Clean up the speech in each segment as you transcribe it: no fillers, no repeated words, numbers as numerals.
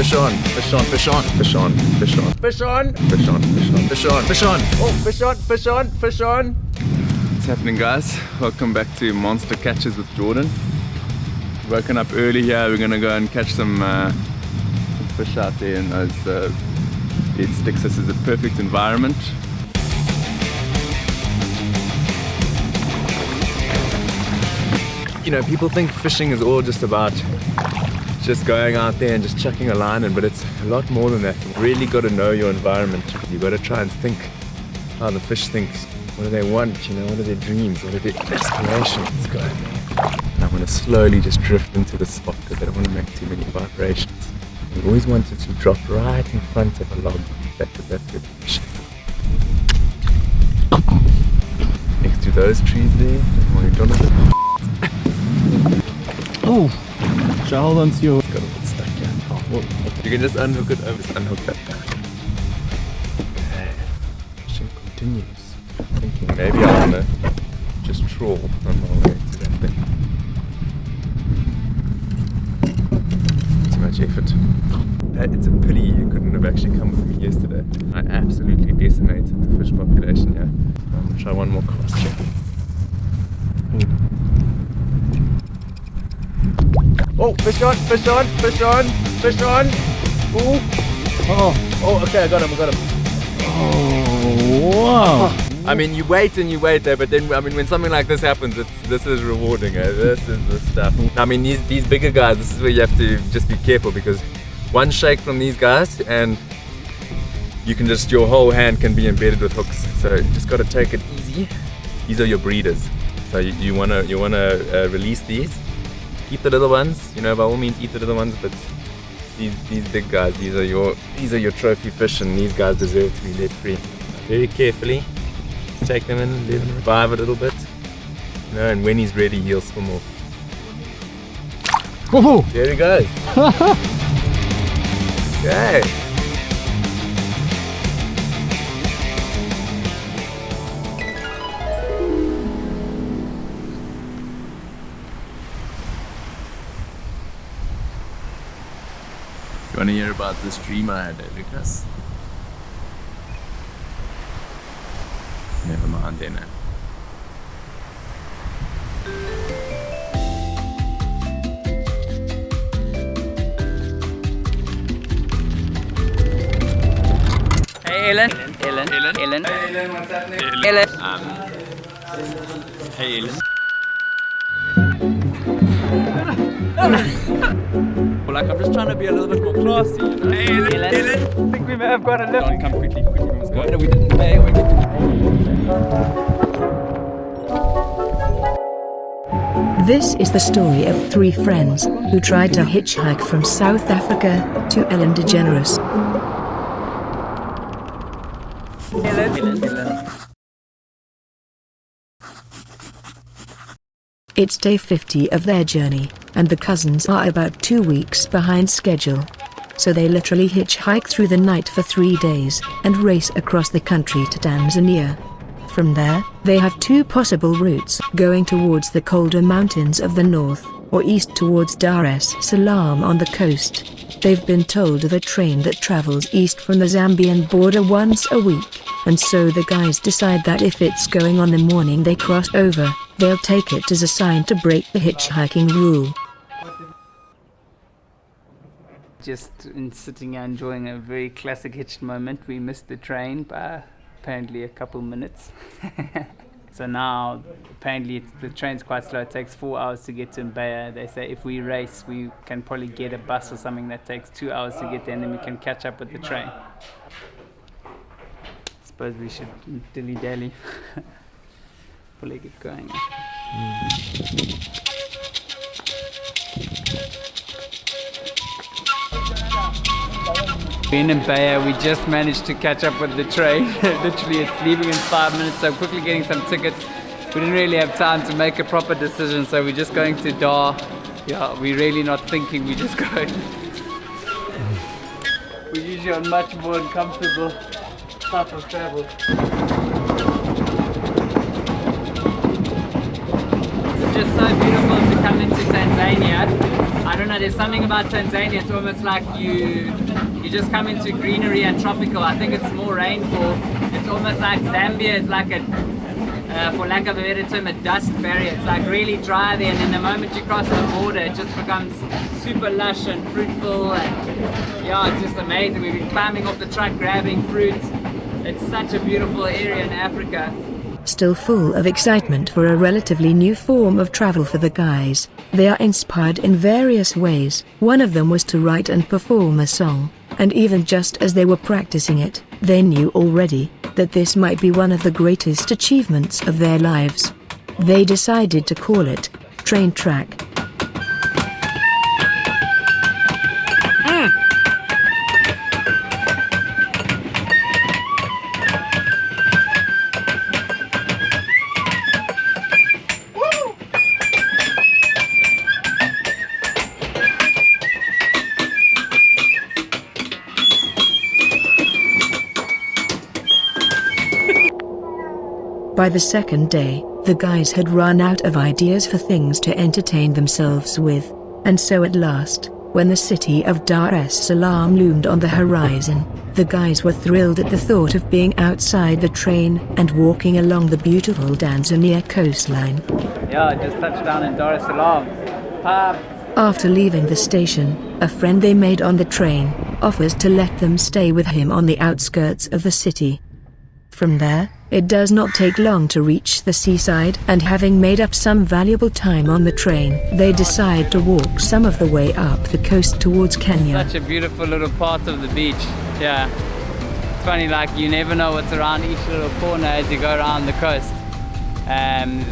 fish on, fish on, fish on, fish on, fish on, fish on, fish on, fish on, fish on, fish on. Oh, fish on, fish on, fish on. What's happening, guys? Welcome back to Monster Catches with Jordan. Woken up early here. We're gonna go and catch some fish out there in those bed sticks. This is a perfect environment. You know, people think fishing is all just about just going out there and just chucking a line in, but it's a lot more than that. You really got to know your environment. You've got to try and think how the fish thinks. What do they want, you know, what are their dreams, what are their aspirations going. And I'm going to slowly just drift into the spot because I don't want to make too many vibrations. I always wanted to drop right in front of a log. That's good fish. Next to those trees there, oh, should I hold on to your... It's got a bit stuck here. Oh, you can just unhook it over, just unhook that back. Okay, fishing continues. I'm thinking maybe I want to just trawl on my way to that thing. Too much effort. It's a pity you couldn't have actually come with me yesterday. I absolutely decimated the fish population here. I'm going to try one more cast check. Oh, fish on, fish on, fish on, fish on. Ooh. Oh, okay, I got him. Oh, wow. I mean, you wait and you wait there, but then, I mean, when something like this happens, this is rewarding. This is the stuff. I mean, these bigger guys, this is where you have to just be careful, because one shake from these guys and you can just, your whole hand can be embedded with hooks. So you just got to take it easy. These are your breeders. So you wanna release these. Keep the little ones, you know, by all means eat the little ones, but these big guys, these are your trophy fish, and these guys deserve to be let free. Very carefully, take them in, let them revive a little bit, you know, and when he's ready, he'll swim off. Whoa! There he goes. Okay. You want to hear about this dream I had, Lucas? Never mind then. Hey Ellen. Ellen, what's happening? Ellen. Hey Ellen. Well, like, I'm just trying to be a little bit more classy, you know? Hey Ellen. I think we may have got a lift. Don't come quickly, we must go. We didn't pay. This is the story of three friends who tried to hitchhike from South Africa to Ellen DeGeneres. Ellen. It's day 50 of their journey, and the cousins are about 2 weeks behind schedule. So they literally hitchhike through the night for 3 days, and race across the country to Tanzania. From there, they have two possible routes, going towards the colder mountains of the north, or east towards Dar es Salaam on the coast. They've been told of a train that travels east from the Zambian border once a week, and so the guys decide that if it's going on the morning they cross over, they'll take it as a sign to break the hitchhiking rule. Just sitting here enjoying a very classic hitched moment. We missed the train by apparently a couple minutes. So now, apparently the train's quite slow. It takes 4 hours to get to Mbeya. They say if we race, we can probably get a bus or something that takes 2 hours to get there, and then we can catch up with the train. Suppose we should dilly-dally. Probably get going. In Mbeya, we just managed to catch up with the train. Literally, it's leaving in 5 minutes, so I'm quickly getting some tickets. We didn't really have time to make a proper decision, so we're just going to Dar. Yeah, we're really not thinking, we're just going. We're usually on much more uncomfortable type of travel. It's just so beautiful to come into Tanzania. I I don't know, there's something about Tanzania, it's almost like you just come into greenery and tropical. I think it's more rainfall. It's almost like Zambia is like a, for lack of a better term, a dust barrier. It's like really dry there, and then the moment you cross the border, it just becomes super lush and fruitful, and yeah, it's just amazing. We've been climbing off the truck, grabbing fruit. It's such a beautiful area in Africa. Still full of excitement for a relatively new form of travel for the guys, they are inspired in various ways. One of them was to write and perform a song, and even just as they were practicing it, they knew already that this might be one of the greatest achievements of their lives. They decided to call it Train Track. By the second day, the guys had run out of ideas for things to entertain themselves with, and so at last, when the city of Dar es Salaam loomed on the horizon, the guys were thrilled at the thought of being outside the train and walking along the beautiful Tanzania coastline. Yeah, I just touched down in Dar es Salaam. After leaving the station, a friend they made on the train offers to let them stay with him on the outskirts of the city. From there, it does not take long to reach the seaside, and having made up some valuable time on the train, they decide to walk some of the way up the coast towards Kenya. Such a beautiful little part of the beach. Yeah, it's funny, like you never know what's around each little corner as you go around the coast.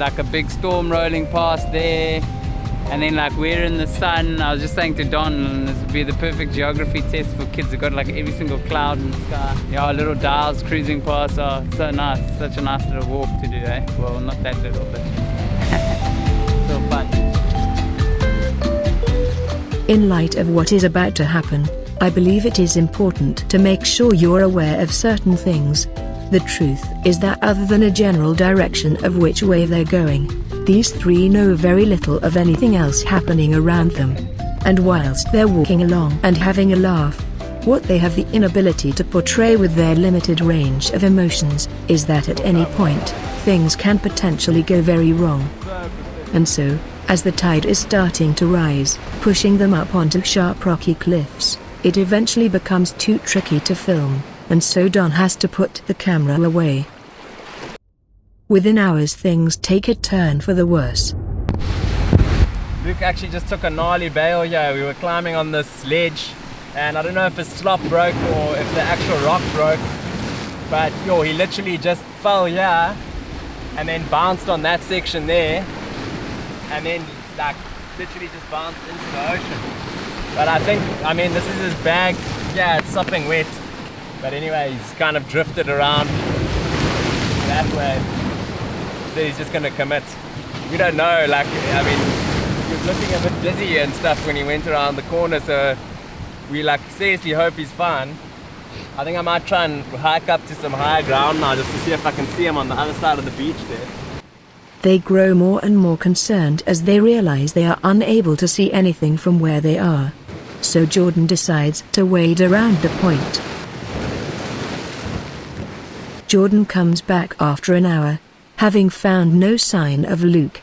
Like a big storm rolling past there, and then like we're in the sun. I was just saying to Don, this would be the perfect geography test for kids. They've got like every single cloud in the sky. Yeah, little dials cruising past. Oh, so nice. Such a nice little walk to do, eh? Well, not that little, but still fun. In light of what is about to happen, I believe it is important to make sure you're aware of certain things. The truth is that other than a general direction of which way they're going, these three know very little of anything else happening around them. And whilst they're walking along and having a laugh, what they have the inability to portray with their limited range of emotions is that at any point, things can potentially go very wrong. And so, as the tide is starting to rise, pushing them up onto sharp rocky cliffs, it eventually becomes too tricky to film, and so Don has to put the camera away. Within hours, things take a turn for the worse. Luke actually just took a gnarly bail here. We were climbing on this ledge, and I don't know if his slop broke or if the actual rock broke, but yo, he literally just fell here and then bounced on that section there, and then like literally just bounced into the ocean. But I think, I mean, this is his bag. Yeah, it's sopping wet, but anyway, he's kind of drifted around that way. So he's just gonna commit. We don't know, like, I mean, he was looking a bit dizzy and stuff when he went around the corner, so we like seriously hope he's fine. I think I might try and hike up to some higher ground now just to see if I can see him on the other side of the beach there. They grow more and more concerned as they realize they are unable to see anything from where they are. So Jordan decides to wade around the point. Jordan comes back after an hour, having found no sign of Luke.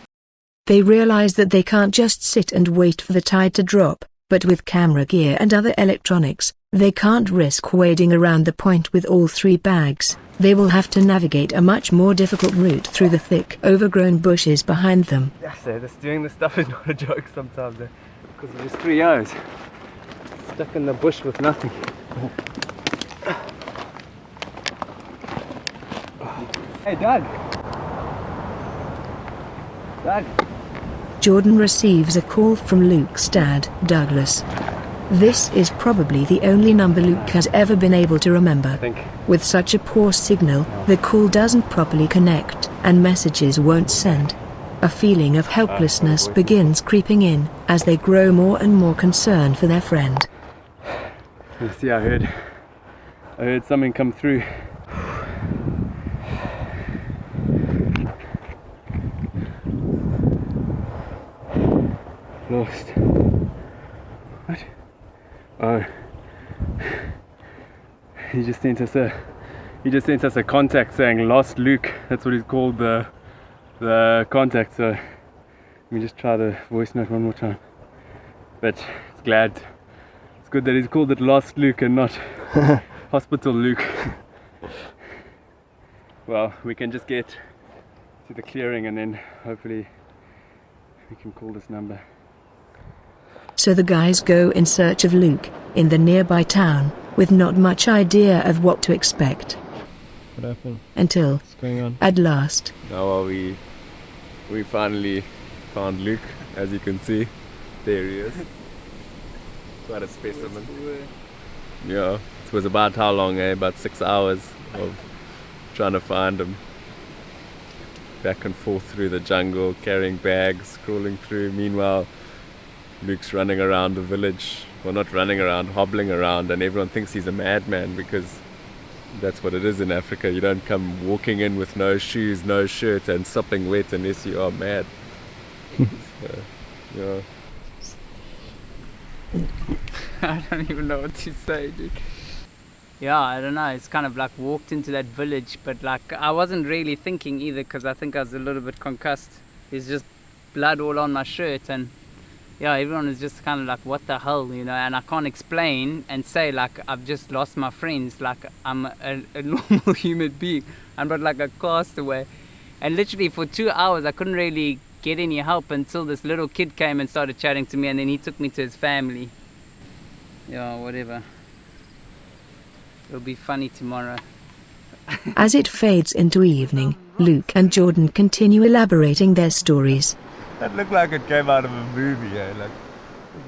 They realize that they can't just sit and wait for the tide to drop, but with camera gear and other electronics, they can't risk wading around the point with all three bags. They will have to navigate a much more difficult route through the thick, overgrown bushes behind them. Yeah, so doing this stuff is not a joke sometimes, because there's 3 hours stuck in the bush with nothing. Hey, Doug. Doug. Jordan receives a call from Luke's dad, Douglas. This is probably the only number Luke has ever been able to remember. With such a poor signal, the call doesn't properly connect, and messages won't send. A feeling of helplessness begins creeping in, as they grow more and more concerned for their friend. You see, I heard something come through. Lost. He just sent us a contact saying lost Luke. That's what he's called, the contact. So let me just try the voice note one more time. But it's good that he's called it lost Luke and not hospital Luke. Well, we can just get to the clearing and then hopefully we can call this number. So the guys go in search of Luke in the nearby town, with not much idea of what to expect. What happened? Until, What's going on? at last, Now we finally found Luke, as you can see. There he is. Quite a specimen. Yeah, it was about how long, About 6 hours of trying to find him. Back and forth through the jungle, carrying bags, crawling through. Meanwhile, Luke's running around the village. Well, not running around, hobbling around, and everyone thinks he's a madman because that's what it is in Africa. You don't come walking in with no shoes, no shirt, and sopping wet unless you are mad. So, yeah. I don't even know what to say, dude. Yeah, I don't know. It's kind of like walked into that village, but like I wasn't really thinking either because I think I was a little bit concussed. There's just blood all on my shirt, and yeah, everyone is just kind of like, what the hell, you know? And I can't explain and say like I've just lost my friends. Like I'm a normal human being. I'm not like a castaway. And literally for 2 hours I couldn't really get any help until this little kid came and started chatting to me, and then he took me to his family. Yeah, whatever. It'll be funny tomorrow. as it fades into evening, Luke and Jordan continue elaborating their stories. That looked like it came out of a movie,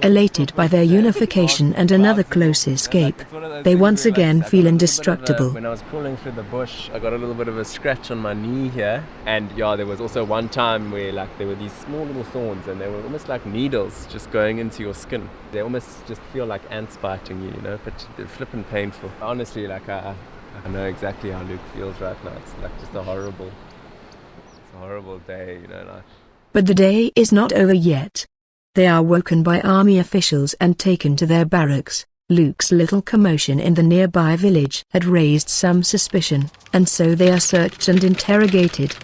Elated by their unification and another close escape, they once again feel indestructible. When I was crawling through the bush, I got a little bit of a scratch on my knee here. And yeah, there was also one time where like there were these small little thorns and they were almost like needles just going into your skin. They almost just feel like ants biting you, but they're flippin' painful. Honestly, like I know exactly how Luke feels right now. It's like just a horrible day, like. But the day is not over yet. They are woken by army officials and taken to their barracks. Luke's little commotion in the nearby village had raised some suspicion, and so they are searched and interrogated.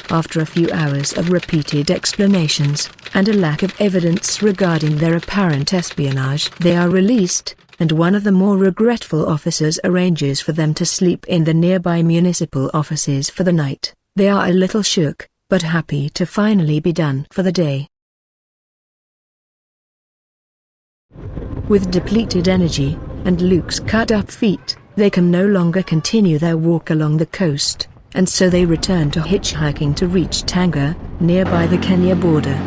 After a few hours of repeated explanations, and a lack of evidence regarding their apparent espionage, they are released, and one of the more regretful officers arranges for them to sleep in the nearby municipal offices for the night. They are a little shook, but happy to finally be done for the day. With depleted energy, and Luke's cut-up feet, they can no longer continue their walk along the coast, and so they return to hitchhiking to reach Tanga, nearby the Kenya border.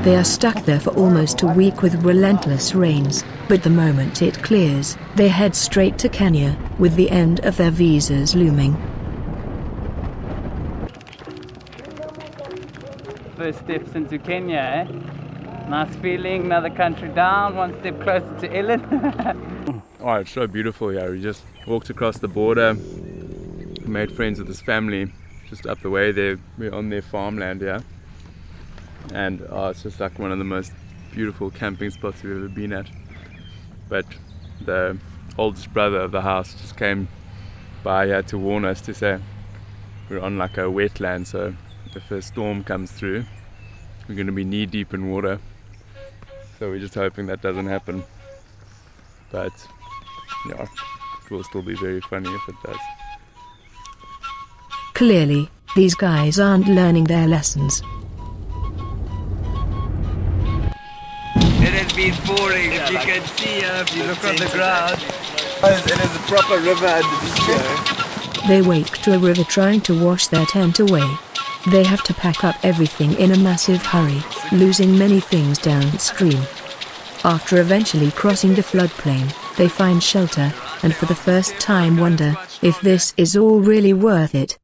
They are stuck there for almost a week with relentless rains, but the moment it clears, they head straight to Kenya, with the end of their visas looming. First steps into Kenya, Nice feeling, another country down, one step closer to Ellen. Oh, it's so beautiful here. We just walked across the border, made friends with this family just up the way there. We're on their farmland here. And it's just like one of the most beautiful camping spots we've ever been at. But the oldest brother of the house just came by here to warn us, to say we're on like a wetland, so if a storm comes through, we're going to be knee deep in water. So we're just hoping that doesn't happen. But yeah, it will still be very funny if it does. Clearly, these guys aren't learning their lessons. It has been boring, if you can see, if you look on the ground. It is a proper river under this show. They wake to a river trying to wash their tent away. They have to pack up everything in a massive hurry, losing many things downstream. After eventually crossing the floodplain, they find shelter, and for the first time wonder if this is all really worth it.